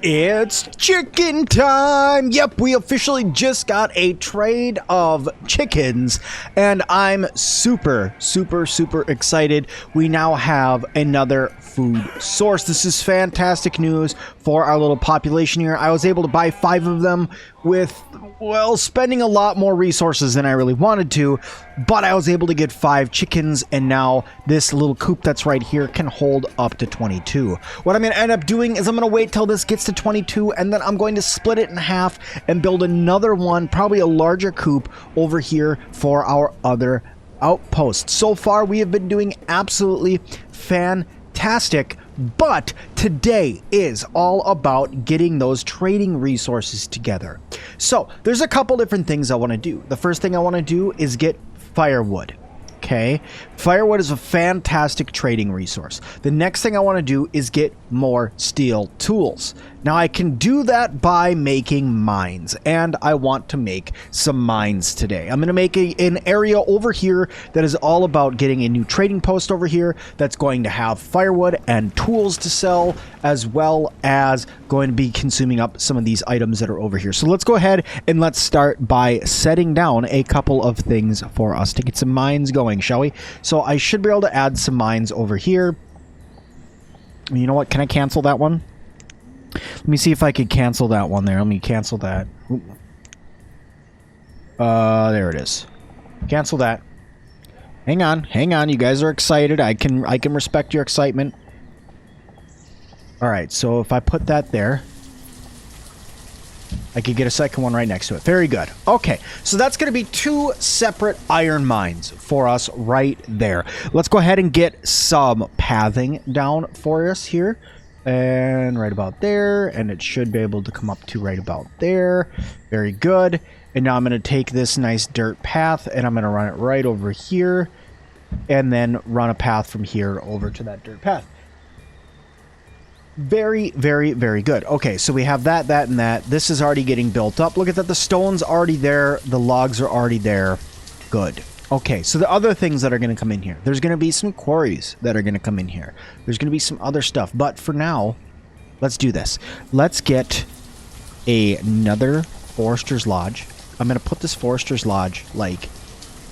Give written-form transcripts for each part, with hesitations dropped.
It's chicken time! Yep, we officially just got a trade of chickens, and I'm super excited. We now have another food source. This is fantastic news for our little population here. I was able to buy 5 of them with, well, spending a lot more resources than I really wanted to, but I was able to get 5 chickens, and now this little coop that's right here can hold up to 22. What I'm going to end up doing is I'm going to wait till this gets to 22, and then I'm going to split it in half and build another one, probably a larger coop over here for our other outpost. So far, we have been doing absolutely fantastic, but today is all about getting those trading resources together. So there's a couple different things I want to do. The first thing I want to do is get firewood. Okay, firewood is a fantastic trading resource. The next thing I want to do is get more steel tools. Now I can do that by making mines, and I want to make some mines today. I'm going to make an area over here that is all about getting a new trading post over here that's going to have firewood and tools to sell, as well as going to be consuming up some of these items that are over here. So let's go ahead and let's start by setting down a couple of things for us to get some mines going, shall we? So I should be able to add some mines over here. You know what? Can I cancel that one? Let me see if I could cancel that one there. Let me cancel that. There it is. Cancel that. Hang on. You guys are excited. I can respect your excitement. All right. So if I put that there, I could get a second one right next to it. Very good. Okay. So that's going to be 2 separate iron mines for us right there. Let's go ahead and get some pathing down for us here. And right about there, and it should be able to come up to right about there. Very good. And now I'm going to take this nice dirt path, and I'm going to run it right over here, and then run a path from here over to that dirt path. Very good. Okay, so we have that, and that. This is already getting built up. Look at that. The stone's already there. The logs are already there. Good. Okay, so the other things that are going to come in here. There's going to be some quarries that are going to come in here. There's going to be some other stuff. But for now, let's do this. Let's get another forester's lodge. I'm going to put this forester's lodge, like,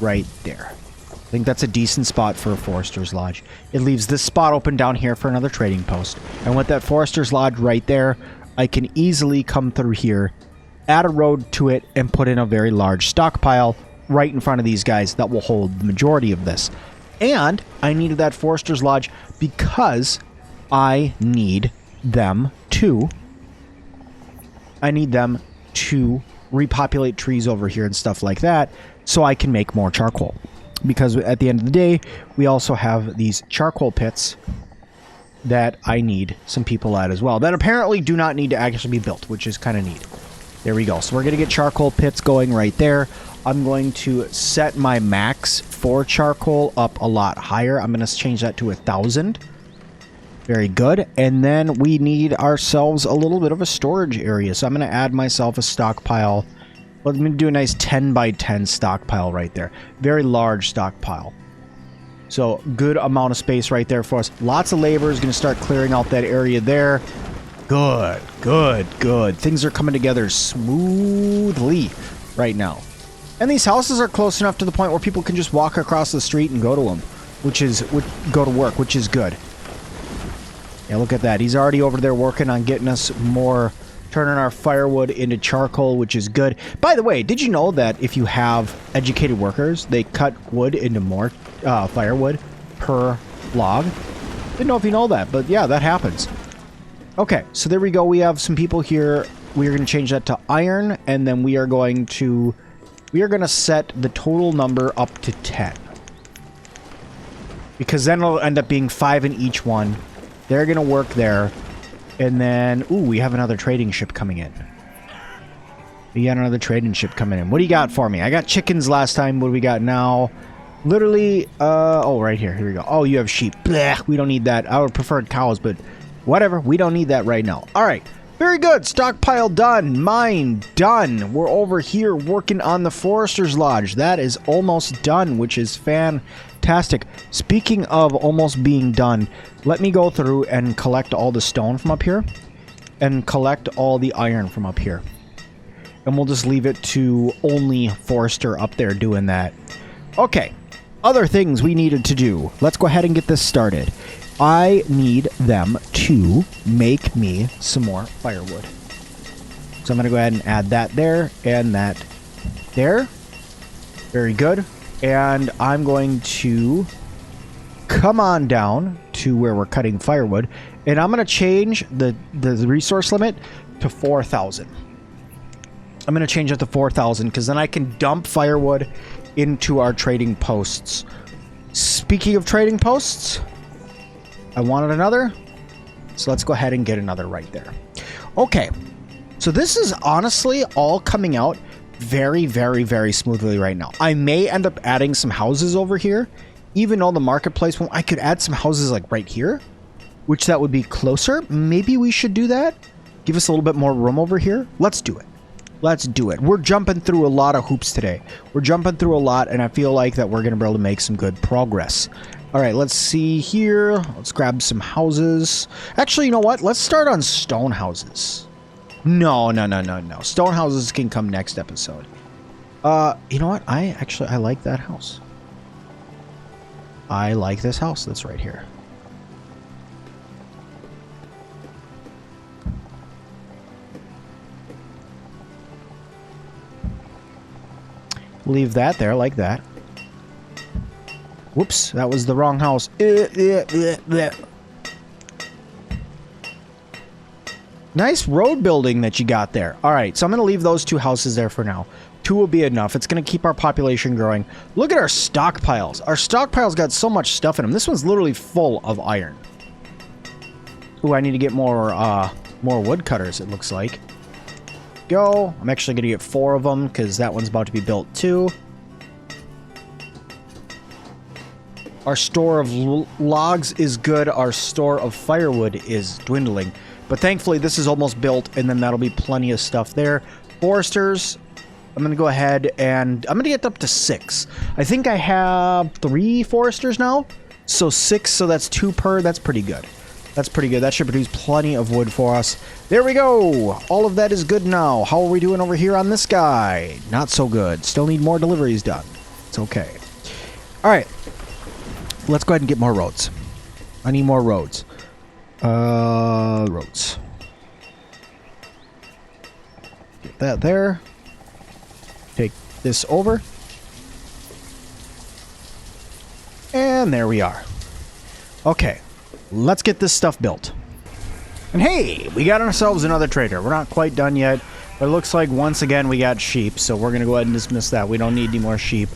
right there. I think that's a decent spot for a forester's lodge. It leaves this spot open down here for another trading post. And with that forester's lodge right there, I can easily come through here, add a road to it, and put in a very large stockpile right in front of these guys that will hold the majority of this. And I needed that forester's lodge because I need them to repopulate trees over here and stuff like that, so I can make more charcoal. Because at the end of the day, we also have these charcoal pits that I need some people at as well, that apparently do not need to actually be built, which is kind of neat. There we go. So we're going to get charcoal pits going right there. I'm going to set my max for charcoal up a lot higher. I'm going to change that to 1,000. Very good. And then we need ourselves a little bit of a storage area. So I'm going to add myself a stockpile. Let me do a nice 10 by 10 stockpile right there. Very large stockpile. So good amount of space right there for us. Lots of labor is going to start clearing out that area there. Good. Things are coming together smoothly right now. And these houses are close enough to the point where people can just walk across the street and go to them, go to work, which is good. Yeah, look at that. He's already over there working on getting us more, turning our firewood into charcoal, which is good. By the way, did you know that if you have educated workers, they cut wood into more firewood per log? Didn't know if you know that, but yeah, that happens. Okay, so there we go. We have some people here. We are going to change that to iron, and then we are going to set the total number up to 10. Because then it'll end up being 5 in each one. They're going to work there. And then, ooh, we have another trading ship coming in. We got another trading ship coming in. What do you got for me? I got chickens last time. What do we got now? Literally, oh, right here. Here we go. Oh, you have sheep. Blech, we don't need that. I would prefer cows, but whatever. We don't need that right now. All right. Very good. Stockpile done. Mine done. We're over here working on the Forester's Lodge. That is almost done, which is fantastic. Speaking of almost being done, let me go through and collect all the stone from up here. and collect all the iron from up here. And we'll just leave it to only Forester up there doing that. Okay, other things we needed to do. Let's go ahead and get this started. I need them to make me some more firewood. So I'm going to go ahead and add that there and that there. Very good. And I'm going to come on down to where we're cutting firewood. And I'm going to change the resource limit to 4,000. I'm going to change it to 4,000 because then I can dump firewood into our trading posts. Speaking of trading posts, I wanted another. So let's go ahead and get another right there. Okay. So this is honestly all coming out very, very, very smoothly right now. I may end up adding some houses over here. Even though the marketplace, well, I could add some houses like right here, which that would be closer. Maybe we should do that. Give us a little bit more room over here. Let's do it. Let's do it. We're jumping through a lot of hoops today. We're jumping through a lot, and I feel like that we're going to be able to make some good progress. All right, let's see here. Let's grab some houses. Actually, you know what? Let's start on stone houses. No. Stone houses can come next episode. You know what? I like that house. I like this house that's right here. Leave that there like that. Whoops, that was the wrong house. Nice road building that you got there. All right, so I'm going to leave those two houses there for now. 2 will be enough. It's going to keep our population growing. Look at our stockpiles. Our stockpiles got so much stuff in them. This one's literally full of iron. Ooh, I need to get more woodcutters, it looks like. Go. I'm actually going to get 4 of them because that one's about to be built too. Our store of logs is good. Our store of firewood is dwindling. But thankfully, this is almost built, and then that'll be plenty of stuff there. Foresters, I'm going to go ahead and I'm going to get up to 6. I think I have 3 foresters now. So 6, so that's 2 per. That's pretty good. That's pretty good. That should produce plenty of wood for us. There we go. All of that is good now. How are we doing over here on this guy? Not so good. Still need more deliveries done. It's okay. All right. Let's go ahead and get more roads. I need more roads. Roads. Get that there. Take this over. And there we are. Okay. Let's get this stuff built. And hey, we got ourselves another trader. We're not quite done yet, but it looks like once again we got sheep, so we're going to go ahead and dismiss that. We don't need any more sheep.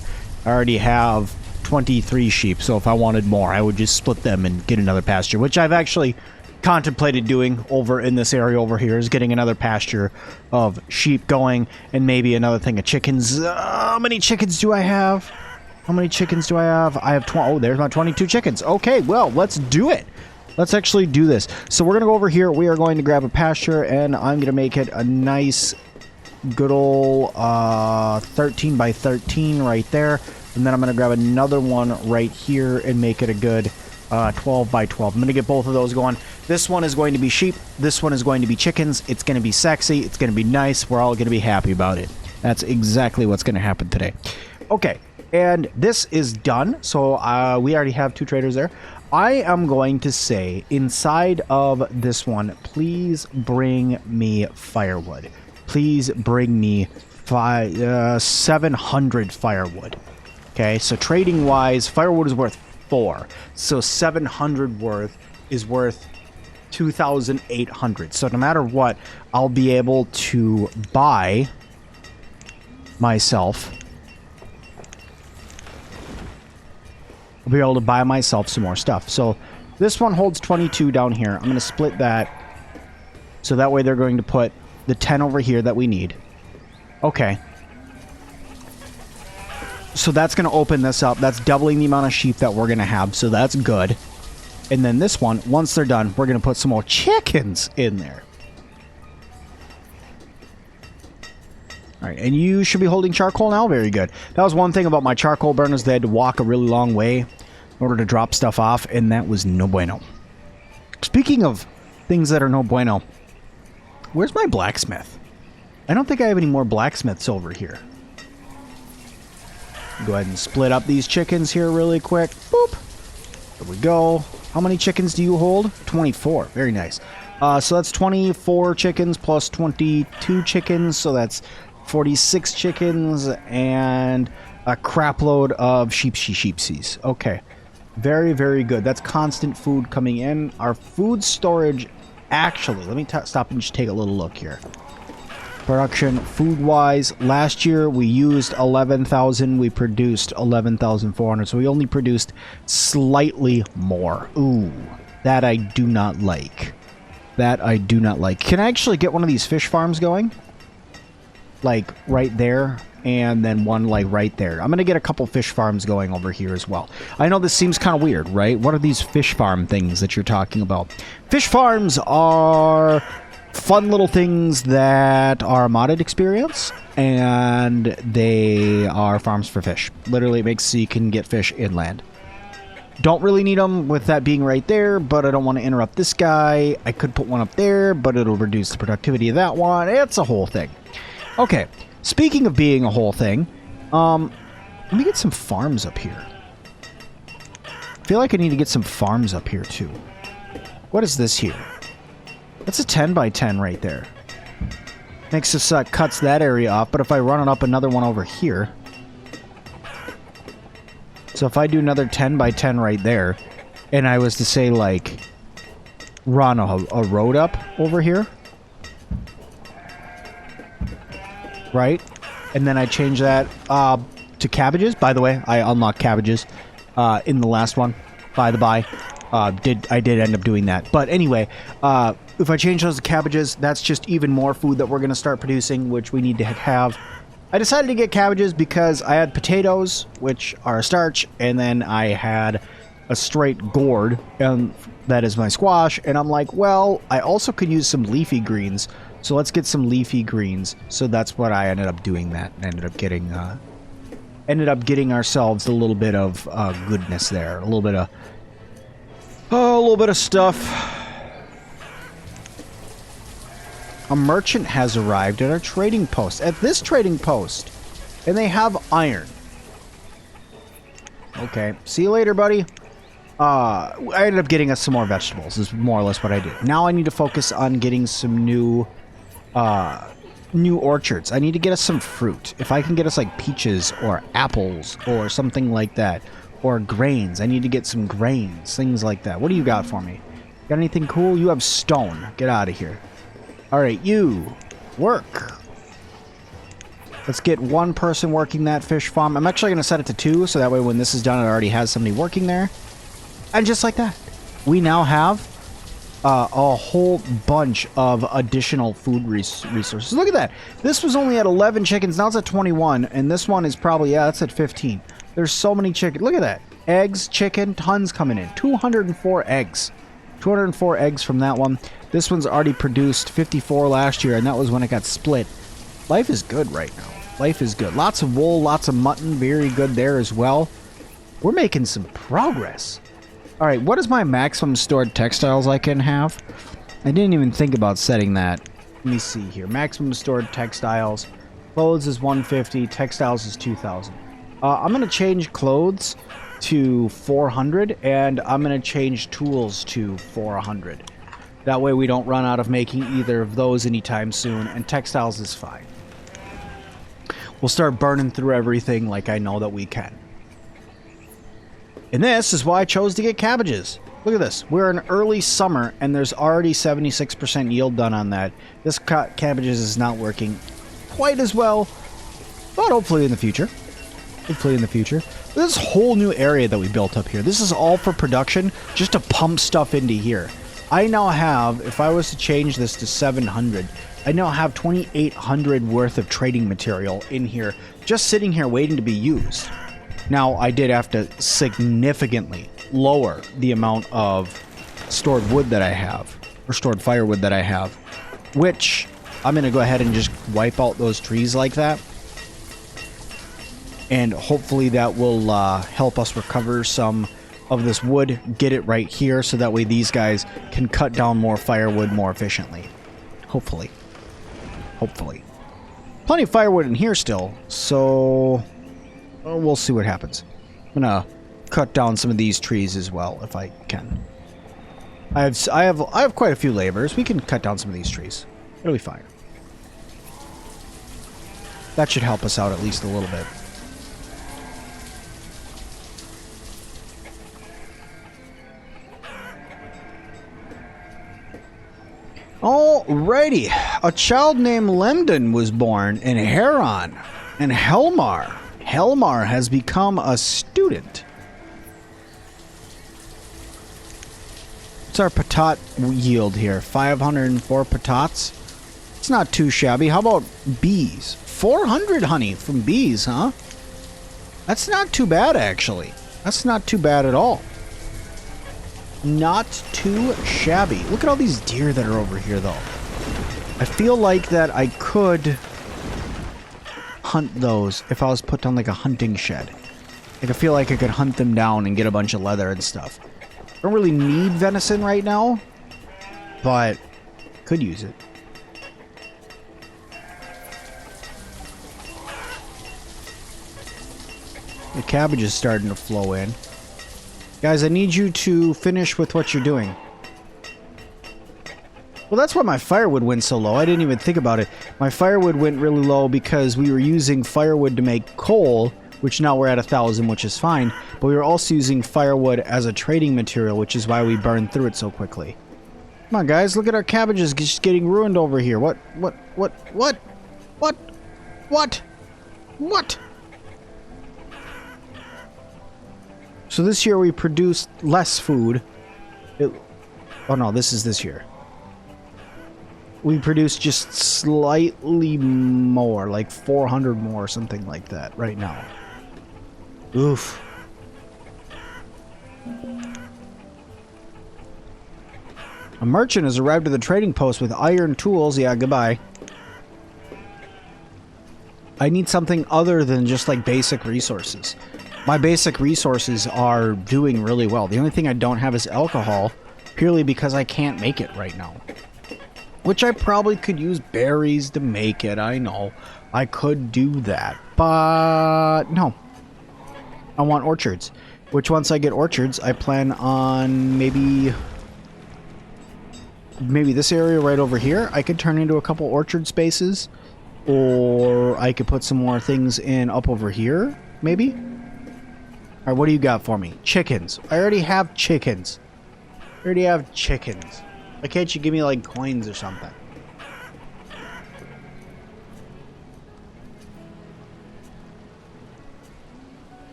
I already have 23 sheep, so if I wanted more, I would just split them and get another pasture, which I've actually contemplated doing over in this area over here, is getting another pasture of sheep going and maybe another thing of chickens. How many chickens do I have? How many chickens do I have? I have 20. Oh, there's my 22 chickens. Okay, well, let's do it. Let's actually do this. So we're going to go over here. We are going to grab a pasture, and I'm going to make it a nice, good old 13 by 13 right there. And then I'm going to grab another one right here and make it a good 12 by 12. I'm going to get both of those going. This one is going to be sheep. This one is going to be chickens. It's going to be sexy. It's going to be nice. We're all going to be happy about it. That's exactly what's going to happen today. Okay. And this is done. So we already have 2 traders there. I am going to say inside of this one, please bring me firewood. Please bring me 700 firewood. Okay, so trading wise, firewood is worth 4. So 700 worth is worth 2,800. So no matter what, I'll be able to buy myself. I'll be able to buy myself some more stuff. So this one holds 22 down here. I'm going to split that. So that way they're going to put the 10 over here that we need. Okay. So that's going to open this up. That's doubling the amount of sheep that we're going to have. So that's good. And then this one, once they're done, we're going to put some more chickens in there. All right, and you should be holding charcoal now. Very good. That was one thing about my charcoal burners. They had to walk a really long way in order to drop stuff off, and that was no bueno. Speaking of things that are no bueno, Where's my blacksmith? I don't think I have any more blacksmiths over here. Go ahead and split up these chickens here really quick. Boop. There we go. How many chickens do you hold? 24. Very nice. So that's 24 chickens plus 22 chickens. So that's 46 chickens and a crap load of sheepsies. Okay. Very, very good. That's constant food coming in. Our food storage, actually, let me stop and just take a little look here. Production, food-wise, last year we used 11,000. We produced 11,400. So we only produced slightly more. Ooh, that I do not like. That I do not like. Can I actually get one of these fish farms going? Like, right there. And then one, like, right there. I'm going to get a couple fish farms going over here as well. I know this seems kind of weird, right? What are these fish farm things that you're talking about? Fish farms are fun little things that are a modded experience. And they are farms for fish. Literally, it makes so you can get fish inland. Don't really need them with that being right there, but I don't want to interrupt this guy. I could put one up there, but it'll reduce the productivity of that one. It's a whole thing. Okay. Speaking of being a whole thing, let me get some farms up here. I feel like I need to get some farms up here too. What is this here? That's a 10 by 10 right there. Makes us cuts that area off, but if I run it up another one over here. So if I do another 10 by 10 right there, and I was to say like run a road up over here. Right? And then I change that to cabbages. By the way, I unlocked cabbages in the last one. By the by. I did end up doing that. But anyway, if I change those to cabbages, that's just even more food that we're going to start producing, which we need to have. I decided to get cabbages because I had potatoes, which are a starch, and then I had a straight gourd, and that is my squash. And I'm like, well, I also could use some leafy greens. So let's get some leafy greens. So that's what I ended up doing. That ended up getting ourselves a little bit of goodness there, a little bit of stuff. A merchant has arrived at our trading post. At this trading post, and they have iron. Okay, see you later, buddy. I ended up getting us some more vegetables. Is more or less what I did. Now I need to focus on getting some new orchards. I need to get us some fruit. If I can get us like peaches or apples or something like that, or grains. I need to get some grains, things like that. What do you got for me? Got anything cool? You have stone. Get out of here. All right, you work. Let's get one person working that fish farm. I'm actually going to set it to 2, so that way when this is done, it already has somebody working there. And just like that, we now have a whole bunch of additional food resources. Look at that. This was only at 11 chickens. Now it's at 21. And this one is probably, yeah, that's at 15. There's so many chickens. Look at that. Eggs, chicken, tons coming in. 204 eggs. 204 eggs from that one. This one's already produced 54 last year, and that was when it got split. Life is good right now. Life is good. Lots of wool, lots of mutton. Very good there as well. We're making some progress. All right, what is my maximum stored textiles I can have? I didn't even think about setting that. Let me see here. Maximum stored textiles. Clothes is 150. Textiles is 2,000. I'm going to change clothes to 400, and I'm going to change tools to 400. That way we don't run out of making either of those anytime soon, and textiles is fine. We'll start burning through everything like I know that we can. And this is why I chose to get cabbages. Look at this. We're in early summer, and there's already 76% yield done on that. This cabbages is not working quite as well, but hopefully in the future. Hopefully in the future. This whole new area that we built up here, this is all for production, just to pump stuff into here. I now have, if I was to change this to 700, I now have 2,800 worth of trading material in here, just sitting here waiting to be used. Now, I did have to significantly lower the amount of stored wood that I have, or stored firewood that I have, which I'm going to go ahead and just wipe out those trees like that. And hopefully that will help us recover some of this wood, get it right here, so that way these guys can cut down more firewood more efficiently. Hopefully. hopefully. Plenty of firewood in here still, so we'll see what happens. I'm gonna cut down some of these trees as well if I can. I have quite a few laborers. We can cut down some of these trees. It'll be fine. That should help us out at least a little bit. Alrighty. A child named Lemden was born in Heron and Helmar. Helmar has become a student. What's our patat yield here? 504 patats? It's not too shabby. How about bees? 400 honey from bees, huh? That's not too bad, actually. That's not too bad at all. Not too shabby. Look at all these deer that are over here, though. I feel like that I could hunt those if I was put on like a hunting shed. Like, I feel like I could hunt them down and get a bunch of leather and stuff. I don't really need venison right now, but could use it. The cabbage is starting to flow in. Guys, I need you to finish with what you're doing. Well, that's why my firewood went so low. I didn't even think about it. My firewood went really low because we were using firewood to make coal, which now we're at 1,000, which is fine. But we were also using firewood as a trading material, which is why we burned through it so quickly. Come on, guys. Look at our cabbages just getting ruined over here. What? So this year we produced less food. Oh no, this is this year. We produced just slightly more, like 400 more, something like that right now. Oof. A merchant has arrived at the trading post with iron tools. Yeah, goodbye. I need something other than just like basic resources. My basic resources are doing really well. The only thing I don't have is alcohol, purely because I can't make it right now. Which I probably could use berries to make it, I know. I could do that, but no. I want orchards. Which once I get orchards, I plan on maybe this area right over here. I could turn into a couple orchard spaces. Or I could put some more things in up over here, maybe? Alright, what do you got for me? Chickens. I already have chickens. Why can't you give me, like, coins or something?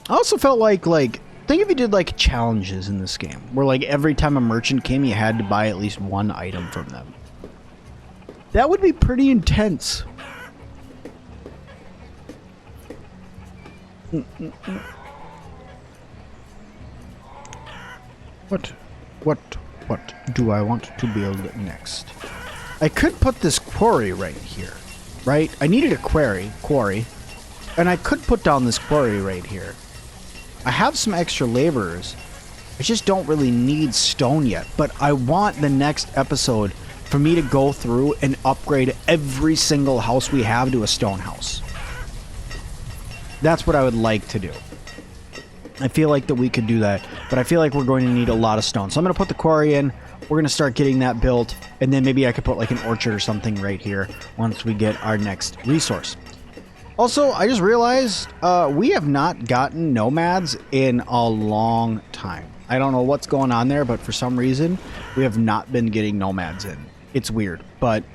I also felt like, think if you did, like, challenges in this game. Where, like, every time a merchant came, you had to buy at least one item from them. That would be pretty intense. What do I want to build next? I could put this quarry right here, right? I needed a quarry, and I could put down this quarry right here. I have some extra laborers. I just don't really need stone yet, but I want the next episode for me to go through and upgrade every single house we have to a stone house. That's what I would like to do. I feel like that we could do that, but I feel like we're going to need a lot of stone. So I'm going to put the quarry in. We're going to start getting that built, and then maybe I could put like an orchard or something right here once we get our next resource. Also, I just realized we have not gotten nomads in a long time. I don't know what's going on there, but for some reason, we have not been getting nomads in. It's weird, but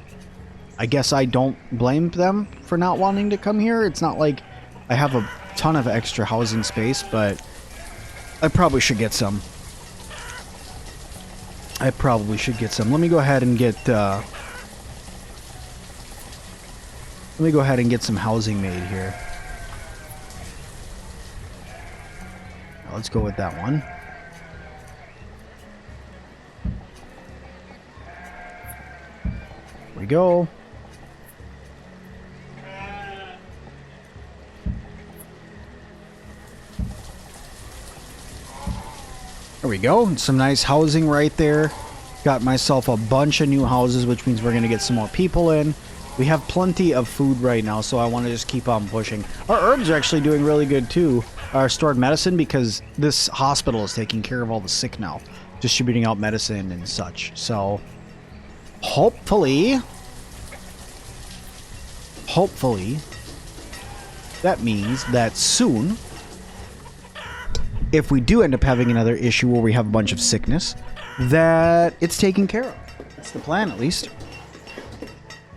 I guess I don't blame them for not wanting to come here. It's not like I have a ton of extra housing space, but I probably should get some. Let me go ahead and get some housing made here. Let's go with that one. Here we go. There we go. Some nice housing right there. Got myself a bunch of new houses, which means we're going to get some more people in. We have plenty of food right now, so I want to just keep on pushing. Our herbs are actually doing really good, too. Our stored medicine, because this hospital is taking care of all the sick now. Distributing out medicine and such. So, hopefully, that means that soon, if we do end up having another issue where we have a bunch of sickness, that it's taken care of. That's the plan, at least.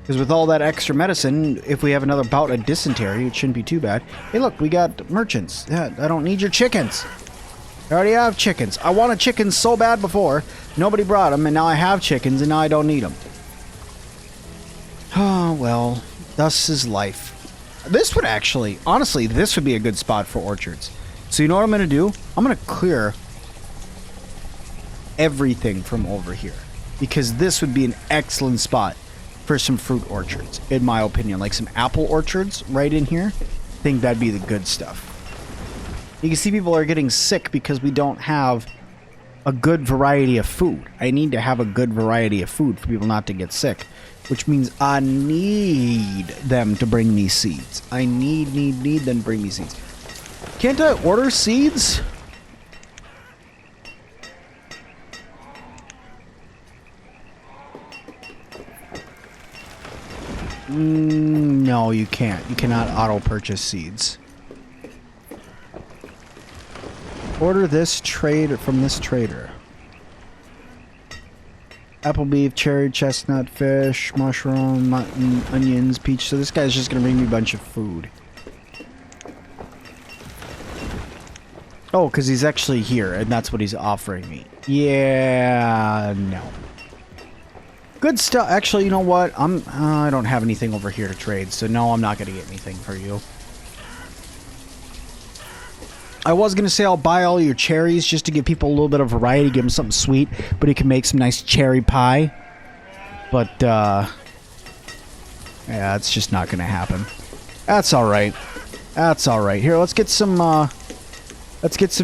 Because with all that extra medicine, if we have another bout of dysentery, it shouldn't be too bad. Hey, look, we got merchants. Yeah, I don't need your chickens. I already have chickens. I wanted chickens so bad before. Nobody brought them, and now I have chickens, and now I don't need them. Oh, well, thus is life. This would actually, honestly, this would be a good spot for orchards. So you know what I'm going to do? I'm going to clear everything from over here. Because this would be an excellent spot for some fruit orchards, in my opinion. Like some apple orchards right in here. I think that'd be the good stuff. You can see people are getting sick because we don't have a good variety of food. I need to have a good variety of food for people not to get sick. Which means I need them to bring me seeds. I need them to bring me seeds. Can't I order seeds? No, you can't. You cannot auto-purchase seeds. Order this trade from this trader. Apple beef, cherry, chestnut, fish, mushroom, mutton, onions, peach. So this guy's just going to bring me a bunch of food. Oh, because he's actually here, and that's what he's offering me. Yeah, no. Good stuff. Actually, you know what? I don't have anything over here to trade, so no, I'm not going to get anything for you. I was going to say I'll buy all your cherries just to give people a little bit of variety, give them something sweet, but he can make some nice cherry pie. But, yeah, it's just not going to happen. That's alright. That's alright. Here, let's get some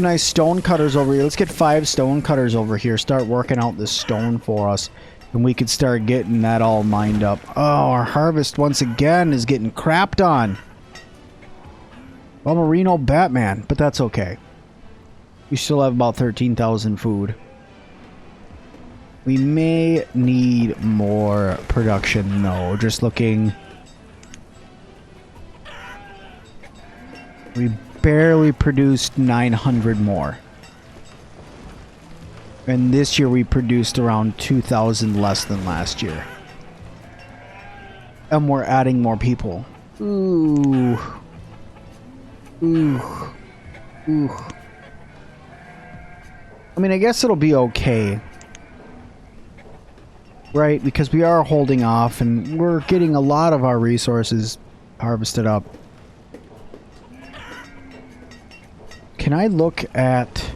nice stone cutters over here. Let's get 5 stone cutters over here. Start working out this stone for us. And we could start getting that all mined up. Oh, our harvest once again is getting crapped on. Well, Marino Batman, but that's okay. We still have about 13,000 food. We may need more production, though. Just looking. We barely produced 900 more. And this year we produced around 2,000 less than last year. And we're adding more people. Ooh. Ooh. Ooh. I mean, I guess it'll be okay. Right? Because we are holding off and we're getting a lot of our resources harvested up. Can I look at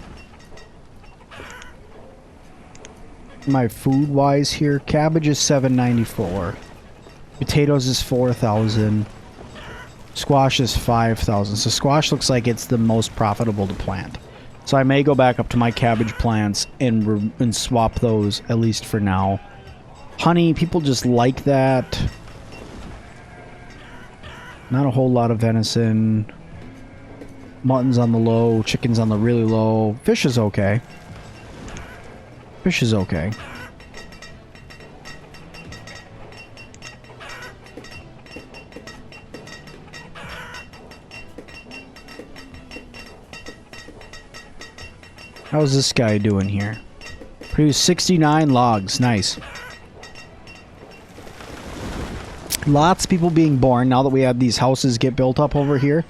my food-wise here? Cabbage is $7.94. Potatoes is 4,000. Squash is 5,000. So squash looks like it's the most profitable to plant. So I may go back up to my cabbage plants and swap those, at least for now. Honey, people just like that. Not a whole lot of venison. Mutton's on the low. Chicken's on the really low. Fish is okay. Fish is okay. How's this guy doing here? Produced 69 logs. Nice. Lots of people being born now that we have these houses get built up over here.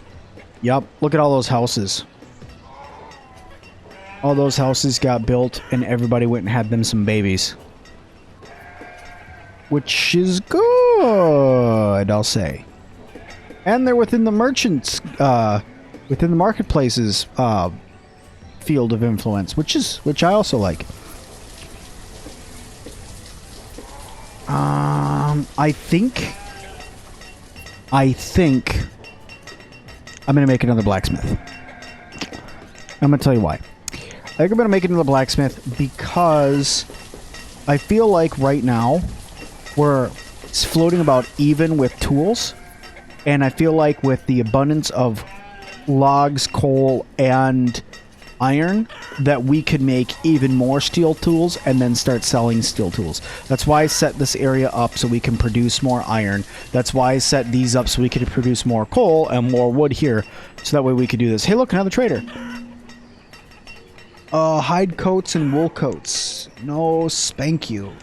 Yup. Look at all those houses. All those houses got built and everybody went and had them some babies. Which is good, I'll say. And they're within the merchants, within the marketplace's field of influence, which I also like. I think I'm gonna make another blacksmith. I'm gonna tell you why. I think I'm gonna make another blacksmith because I feel like right now we're floating about even with tools. And I feel like with the abundance of logs, coal, and iron, that we could make even more steel tools and then start selling steel tools. That's why I set this area up so we can produce more iron. That's why I set these up so we could produce more coal and more wood here. So that way we could do this. Hey, look, another trader. Hide coats and wool coats. No, spank you.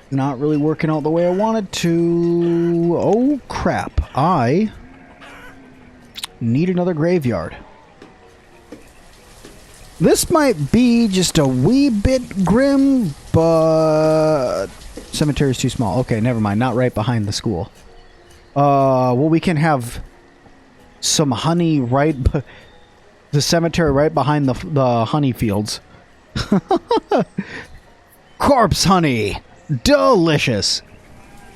Not really working out the way I wanted to. Oh, crap. I need another graveyard. This might be just a wee bit grim, but cemetery's too small. Okay, never mind. Not right behind the school. Well, we can have some honey right... the cemetery right behind the honey fields. Corpse honey! Delicious!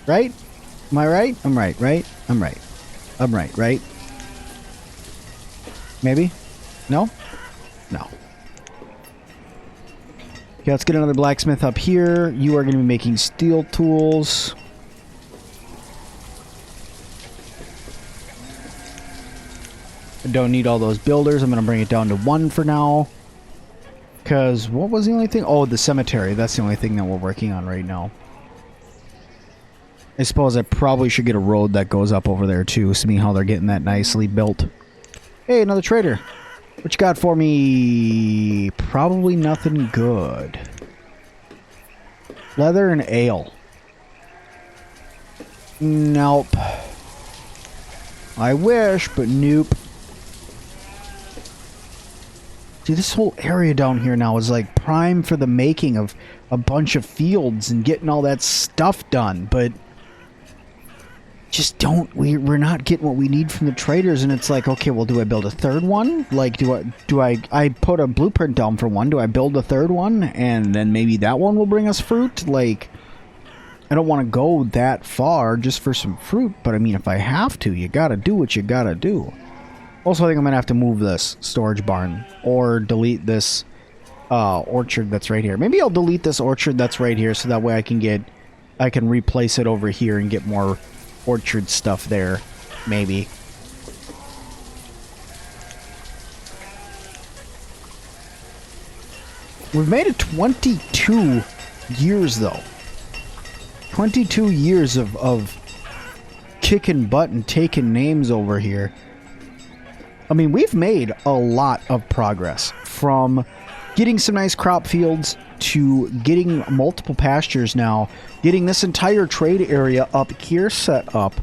Right? Am I right? I'm right, right? I'm right. I'm right, right? Maybe? No? No. Okay, let's get another blacksmith up here. You are going to be making steel tools. I don't need all those builders. I'm going to bring it down to 1 for now. Because what was the only thing? Oh, the cemetery. That's the only thing that we're working on right now. I suppose I probably should get a road that goes up over there too, seeing how they're getting that nicely built. Hey, another trader. What you got for me? Probably nothing good. Leather and ale. Nope. I wish, but nope. See, this whole area down here now is like prime for the making of a bunch of fields and getting all that stuff done, but just we're not getting what we need from the traders. And it's like, okay, well, do I build a third one? Like, I put a blueprint down for one. Do I build a third one? And then maybe that one will bring us fruit? Like, I don't want to go that far just for some fruit, but I mean, if I have to, you gotta do what you gotta do. Also, I think I'm gonna have to move this storage barn or delete this orchard that's right here. Maybe I'll delete this orchard that's right here so that way I can replace it over here and get more orchard stuff there. Maybe. We've made it 22 years though. 22 years of kicking butt and taking names over here. I mean, we've made a lot of progress from getting some nice crop fields to getting multiple pastures now, getting this entire trade area up here set up.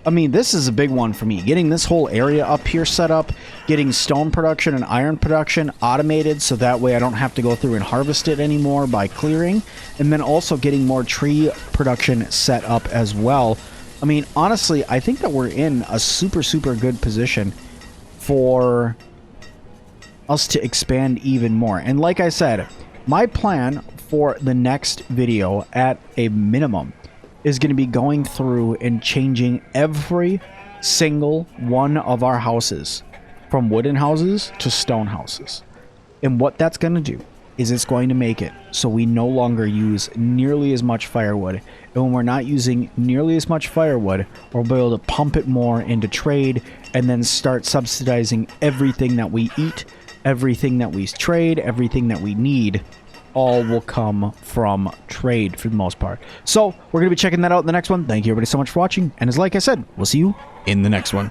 I mean, this is a big one for me. Getting this whole area up here set up, getting stone production and iron production automated so that way I don't have to go through and harvest it anymore by clearing, and then also getting more tree production set up as well. I mean, honestly, I think that we're in a super, super good position for us to expand even more. And like I said, my plan for the next video at a minimum is going to be going through and changing every single one of our houses from wooden houses to stone houses. And what that's going to do is it's going to make it so we no longer use nearly as much firewood. And when we're not using nearly as much firewood, we'll be able to pump it more into trade and then start subsidizing everything that we eat, everything that we trade, everything that we need. All will come from trade for the most part. So we're going to be checking that out in the next one. Thank you everybody so much for watching. And as like I said, we'll see you in the next one.